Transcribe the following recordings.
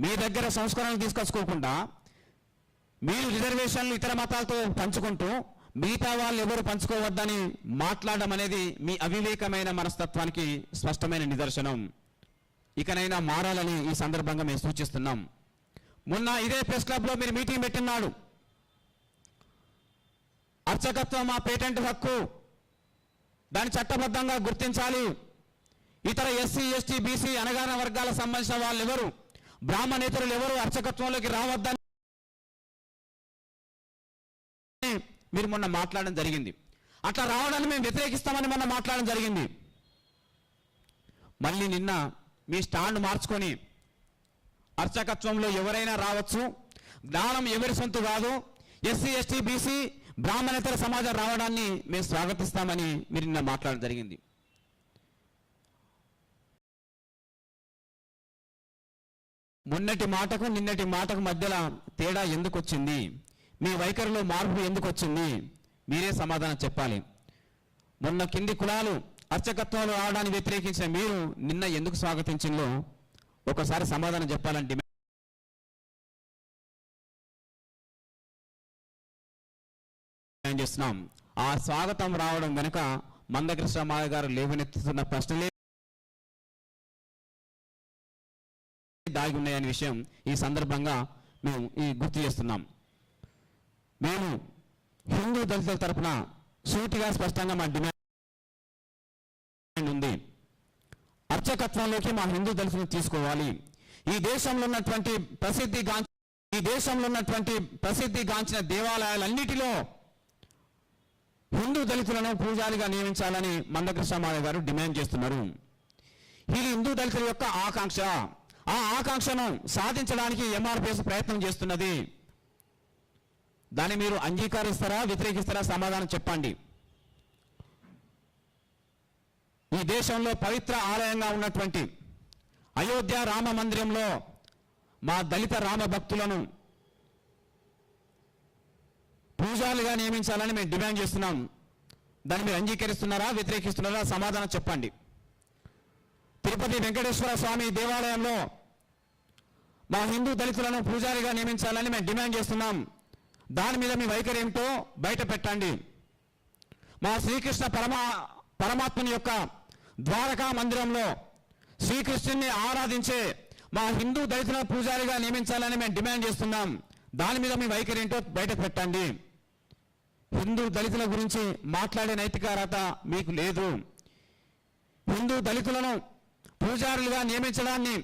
మీ దగ్గర సంస్కరణలు తీసుకొచ్చుకోకుండా మీరు రిజర్వేషన్లు ఇతర మతాలతో పంచుకుంటూ మిగతా వాళ్ళు ఎవరు పంచుకోవద్దని మాట్లాడడం అనేది మీ అవివేకమైన మనస్తత్వానికి స్పష్టమైన నిదర్శనం. ఇకనైనా మారాలని ఈ సందర్భంగా మేము సూచిస్తున్నాం. మొన్న ఇదే ప్రెస్ క్లబ్లో మీరు మీటింగ్ పెట్టినాడు. అర్చకత్వం మా పేటెంట్ హక్కు, దాన్ని చట్టబద్ధంగా గుర్తించాలి. ఇతర ఎస్సీ ఎస్టీ బీసీ అణగారిన వర్గాలకు సంబంధించిన వాళ్ళు ఎవరు, బ్రాహ్మణేతరులు ఎవరు అర్చకత్వంలోకి రావద్దని మీరు మొన్న మాట్లాడడం జరిగింది. అట్లా రావడాన్ని మేము వ్యతిరేకిస్తామని మొన్న మాట్లాడడం జరిగింది. మళ్ళీ నిన్న మీ స్టాండ్ మార్చుకొని అర్చకత్వంలో ఎవరైనా రావచ్చు, జ్ఞానం ఎవరి సొంత కాదు, ఎస్సీ ఎస్టీ బీసీ బ్రాహ్మణేతర సమాజం రావడాన్ని మేము స్వాగతిస్తామని మీరు నిన్న మాట్లాడడం జరిగింది. మొన్నటి మాటకు నిన్నటి మాటకు మధ్యలో తేడా ఎందుకు వచ్చింది, మీ వైఖరిలో మార్పు ఎందుకు వచ్చింది, మీరే సమాధానం చెప్పాలి. మొన్న కింది కులాలు అర్చకత్వంలో రావడాన్ని వ్యతిరేకించిన మీరు నిన్న ఎందుకు స్వాగతించిందో ఒకసారి సమాధానం చెప్పాలని డిమాండ్ చేస్తున్నాం. ఆ స్వాగతం రావడం గనక మందకృష్ణ మాధవ్ గారు లేవనెత్తుతున్న ప్రశ్నలే దాగి ఉన్నాయనే విషయం ఈ సందర్భంగా మేము గుర్తు చేస్తున్నాం. మేము హిందూ దళితుల తరఫున సూటిగా స్పష్టంగా మా డిమాండ్ ఉంది. అర్చకత్వంలోకి మా హిందూ దళితులను తీసుకోవాలి. ఈ దేశంలో ఉన్నటువంటి ప్రసిద్ధిగాంచిన దేవాలయాలన్నిటిలో హిందూ దళితులను పూజారిగా నియమించాలని మందకృష్ణ మాధవ్ గారు డిమాండ్ చేస్తున్నారు. ఇది హిందూ దళితుల యొక్క ఆకాంక్ష. ఆ ఆకాంక్షను సాధించడానికి ఎంఆర్పిఎస్ ప్రయత్నం చేస్తున్నది. దాన్ని మీరు అంగీకరిస్తారా, వ్యతిరేకిస్తారా? సమాధానం చెప్పండి. ఈ దేశంలో పవిత్ర ఆలయంగా ఉన్నటువంటి అయోధ్య రామ మందిరంలో మా దళిత రామ భక్తులను పూజారులుగా నియమించాలని మేము డిమాండ్ చేస్తున్నాం. దాన్ని మీరు అంగీకరిస్తున్నారా, వ్యతిరేకిస్తున్నారా? సమాధానం చెప్పండి. తిరుపతి వెంకటేశ్వర స్వామి దేవాలయంలో మా హిందూ దళితులను పూజారిగా నియమించాలని మేము డిమాండ్ చేస్తున్నాం. దాని మీద మీ వైఖరి ఏమిటో బయట పెట్టండి. మా శ్రీకృష్ణ పరమాత్మని యొక్క ద్వారకా మందిరంలో శ్రీకృష్ణుని ఆరాధించే మా హిందూ దళితులను పూజారిగా నియమించాలని మేము డిమాండ్ చేస్తున్నాం. దాని మీద మీ వైఖరి ఏంటో బయట పెట్టండి. హిందూ దళితుల గురించి మాట్లాడే నైతిక అర్హత మీకు లేదు. హిందూ దళితులను పూజారులుగా నియమించడాన్ని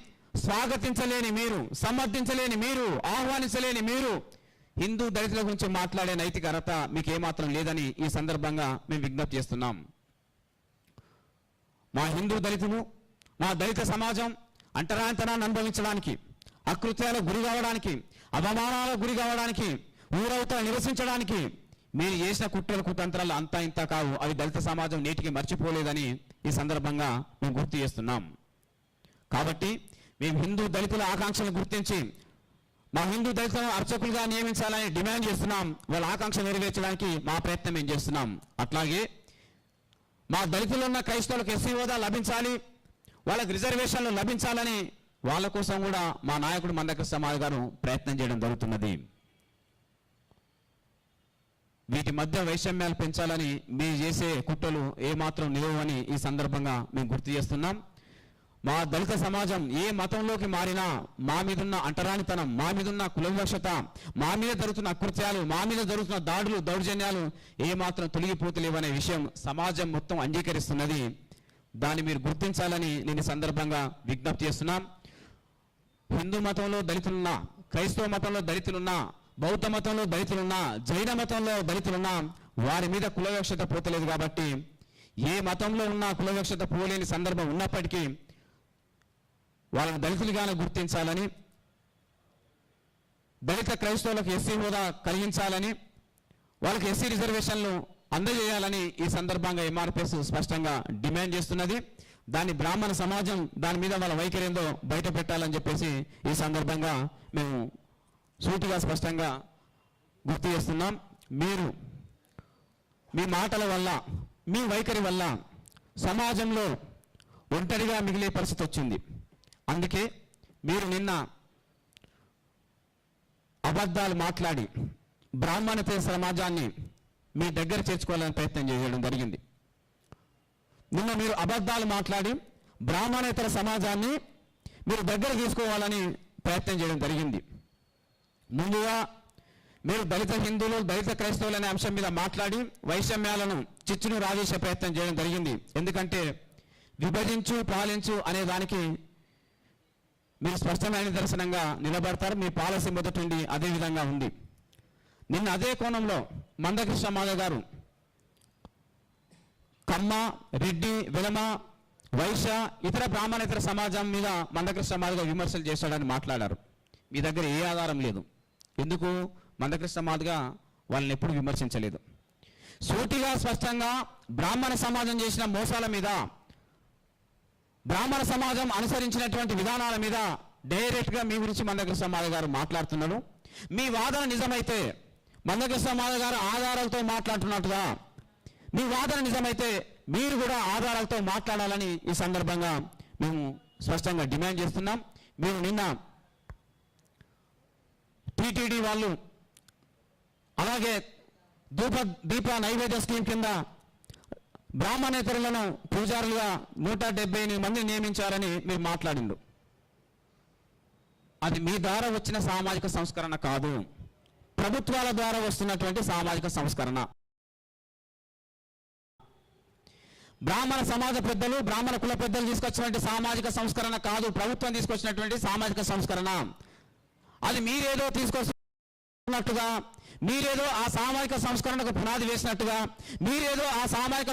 స్వాగతించలేని మీరు, సమర్థించలేని మీరు, ఆహ్వానించలేని మీరు హిందూ దళితుల గురించి మాట్లాడే నైతిక అర్హత మీకు ఏమాత్రం లేదని ఈ సందర్భంగా మేము విజ్ఞప్తి చేస్తున్నాం. మా హిందూ దళితులు, మా దళిత సమాజం అంటరాంతనాన్ని అనుభవించడానికి, అకృత్యాలకు గురి కావడానికి, అవమానాలకు గురి కావడానికి, ఊరవతల నివసించడానికి మీరు చేసిన కుట్రల కుతంత్రాలు అంతా ఇంత కావు. అవి దళిత సమాజం నేటికి మర్చిపోలేదని ఈ సందర్భంగా మేము గుర్తు చేస్తున్నాం. కాబట్టి మేము హిందూ దళితుల ఆకాంక్షలను గుర్తించి మా హిందూ దళితులను అర్చకులుగా నియమించాలని డిమాండ్ చేస్తున్నాం. వాళ్ళ ఆకాంక్ష నెరవేర్చడానికి మా ప్రయత్నం మేము చేస్తున్నాం. అట్లాగే మా దళితులు ఉన్న క్రైస్తవులకు ఎస్సీ హోదా లభించాలి, వాళ్ళకి రిజర్వేషన్లు లభించాలని వాళ్ళ కోసం కూడా మా నాయకుడు మందకృష్ణ మాధవ్ గారు ప్రయత్నం చేయడం జరుగుతున్నది. వీటి మధ్య వైషమ్యాలు పెంచాలని మీరు చేసే కుట్రలు ఏమాత్రం నిలవని ఈ సందర్భంగా మేము గుర్తు చేస్తున్నాం. మా దళిత సమాజం ఏ మతంలోకి మారినా మా మీదున్న అంటరానితనం, మా మీదున్న కులవివక్షత, మా మీద జరుగుతున్న అకృత్యాలు, మా మీద జరుగుతున్న దాడులు, దౌర్జన్యాలు ఏమాత్రం తొలగిపోతలేవనే విషయం సమాజం మొత్తం అంగీకరిస్తున్నది. దాన్ని మీరు గుర్తించాలని నేను ఈ సందర్భంగా విజ్ఞప్తి చేస్తున్నాం. హిందూ మతంలో దళితులున్నా, క్రైస్తవ మతంలో దళితులున్నా, బౌద్ధ మతంలో దళితులున్నా, జైన మతంలో దళితులున్నా వారి మీద కులవివక్షత పోతలేదు. కాబట్టి ఏ మతంలో ఉన్నా కులవివక్షత పోలేని సందర్భం ఉన్నప్పటికీ వాళ్ళని దళితులుగానే గుర్తించాలని, దళిత క్రైస్తవులకు ఎస్సీ హోదా కలిగించాలని, వాళ్ళకి ఎస్సీ రిజర్వేషన్లు అందజేయాలని ఈ సందర్భంగా ఎంఆర్పిఎస్ స్పష్టంగా డిమాండ్ చేస్తున్నది. దాన్ని బ్రాహ్మణ సమాజం దాని మీద వాళ్ళ వైఖరి ఏందో బయట పెట్టాలని చెప్పేసి ఈ సందర్భంగా మేము సూటిగా స్పష్టంగా గుర్తు చేస్తున్నాం. మీరు మీ మాటల వల్ల, మీ వైఖరి వల్ల సమాజంలో ఒంటరిగా మిగిలే పరిస్థితి వచ్చింది. అందుకే మీరు నిన్న అబద్ధాలు మాట్లాడి బ్రాహ్మణేతర సమాజాన్ని మీ దగ్గర చేర్చుకోవాలని ప్రయత్నం చేయడం జరిగింది. నిన్న మీరు అబద్ధాలు మాట్లాడి బ్రాహ్మణేతర సమాజాన్ని మీరు దగ్గర తీసుకోవాలని ప్రయత్నం చేయడం జరిగింది. ముందుగా మీరు దళిత హిందువులు, దళిత క్రైస్తవులు అనే అంశం మీద మాట్లాడి వైషమ్యాలను చిచ్చును రాజేసే ప్రయత్నం చేయడం జరిగింది. ఎందుకంటే విభజించు పాలించు అనే దానికి మీరు స్పష్టమైన నిదర్శనంగా నిలబడతారు. మీ పాలసీ మొదటి నుండి అదే విధంగా ఉంది. నిన్న అదే కోణంలో మందకృష్ణ మాధవ్ గారు కమ్మ, రెడ్డి, వెలమ, వైశ్య, ఇతర బ్రాహ్మణేతర సమాజం మీద మందకృష్ణ మాధవ్ గారు విమర్శలు చేశాడని మాట్లాడారు. మీ దగ్గర ఏ ఆధారం లేదు. ఎందుకు? మందకృష్ణ మాధవ్గా వాళ్ళని ఎప్పుడు విమర్శించలేదు. సూటిగా స్పష్టంగా బ్రాహ్మణ సమాజం చేసిన మోసాల మీద, బ్రాహ్మణ సమాజం అనుసరించినటువంటి విధానాల మీద డైరెక్ట్గా మీ గురించి మందకృష్ణ మాధవ్ గారు మాట్లాడుతున్నారు. మీ వాదన నిజమైతే, మందకృష్ణ మాధవ్ గారు ఆధారాలతో మాట్లాడుతున్నట్టుగా మీ వాదన నిజమైతే మీరు కూడా ఆధారాలతో మాట్లాడాలని ఈ సందర్భంగా మేము స్పష్టంగా డిమాండ్ చేస్తున్నాం. మీరు నిన్న టీటీడీ వాళ్ళు అలాగే దీప నైవేద్య స్కీమ్ కింద బ్రాహ్మణేతరులను పూజారులుగా 178 మందిని నియమించారని మీరు మాట్లాడిండు. అది మీ ద్వారా వచ్చిన సామాజిక సంస్కరణ కాదు, ప్రభుత్వాల ద్వారా వస్తున్నటువంటి సామాజిక సంస్కరణ. బ్రాహ్మణ సమాజ పెద్దలు, బ్రాహ్మణ కుల పెద్దలు తీసుకొచ్చినటువంటి సామాజిక సంస్కరణ కాదు, ప్రభుత్వం తీసుకొచ్చినటువంటి సామాజిక సంస్కరణ. అది మీరేదో తీసుకొస్తున్నట్టుగా, మీరేదో ఆ సామాజిక సంస్కరణకు పునాది వేసినట్టుగా, మీరేదో ఆ సామాజిక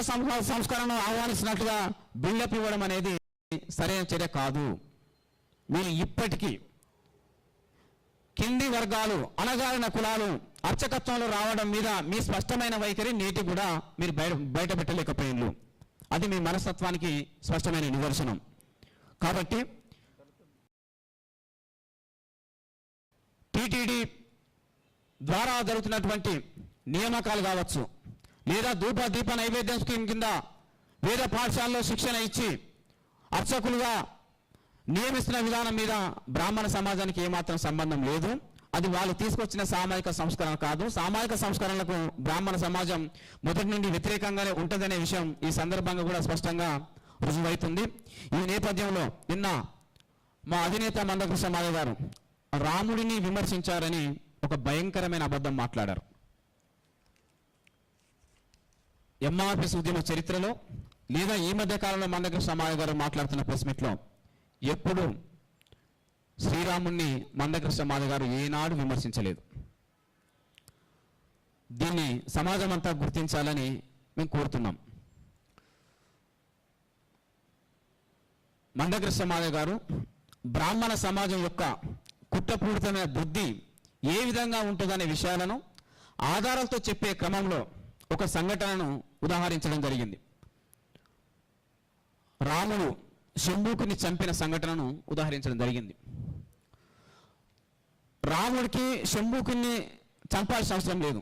సంస్కరణను ఆహ్వానిస్తున్నట్టుగా బిల్డప్ ఇవ్వడం అనేది సరైన చర్య కాదు. మీరు ఇప్పటికీ కింది వర్గాలు, అణగారిన కులాలు అర్చకత్వంలో రావడం మీద మీ స్పష్టమైన వైఖరి నేటి కూడా మీరు బయట పెట్టలేకపోయినట్లు. అది మీ మనస్తత్వానికి స్పష్టమైన నిదర్శనం. కాబట్టి టీటీడీ ద్వారా జరుగుతున్నటువంటి నియామకాలు కావచ్చు, లేదా దీప నైవేద్యం స్కీమ్ కింద వేద పాఠశాలలో శిక్షణ ఇచ్చి అర్చకులుగా నియమిస్తున్న విధానం మీద బ్రాహ్మణ సమాజానికి ఏమాత్రం సంబంధం లేదు. అది వాళ్ళు తీసుకొచ్చిన సామాజిక సంస్కరణ కాదు. సామాజిక సంస్కరణలకు బ్రాహ్మణ సమాజం మొదటి నుండి వ్యతిరేకంగానే ఉంటుందనే విషయం ఈ సందర్భంగా కూడా స్పష్టంగా రుజువవుతుంది. ఈ నేపథ్యంలో నిన్న మా అధినేత మందకృష్ణ మాధవ్ గారు రాముడిని విమర్శించారని ఒక భయంకరమైన అబద్ధం మాట్లాడారు. ఎంఆర్పిఎస్ ఉద్యమ చరిత్రలో లేదా ఈ మధ్య కాలంలో మందకృష్ణ మాధవ్ గారు మాట్లాడుతున్న ప్రెస్ మీట్లో ఎప్పుడు శ్రీరాముణ్ణి మందకృష్ణ మాధవ్ గారు ఏనాడు విమర్శించలేదు. దీన్ని సమాజం అంతా గుర్తించాలని మేము కోరుతున్నాం. మందకృష్ణ మాధవ్ గారు బ్రాహ్మణ సమాజం యొక్క కుట్రపూరితమైన బుద్ధి ఏ విధంగా ఉంటుందనే విషయాలను ఆధారాలతో చెప్పే క్రమంలో ఒక సంఘటనను ఉదాహరించడం జరిగింది. రాముడు శంభుకుని చంపిన సంఘటనను ఉదాహరించడం జరిగింది. రాముడికి శంభుకుని చంపాల్సిన అవసరం లేదు.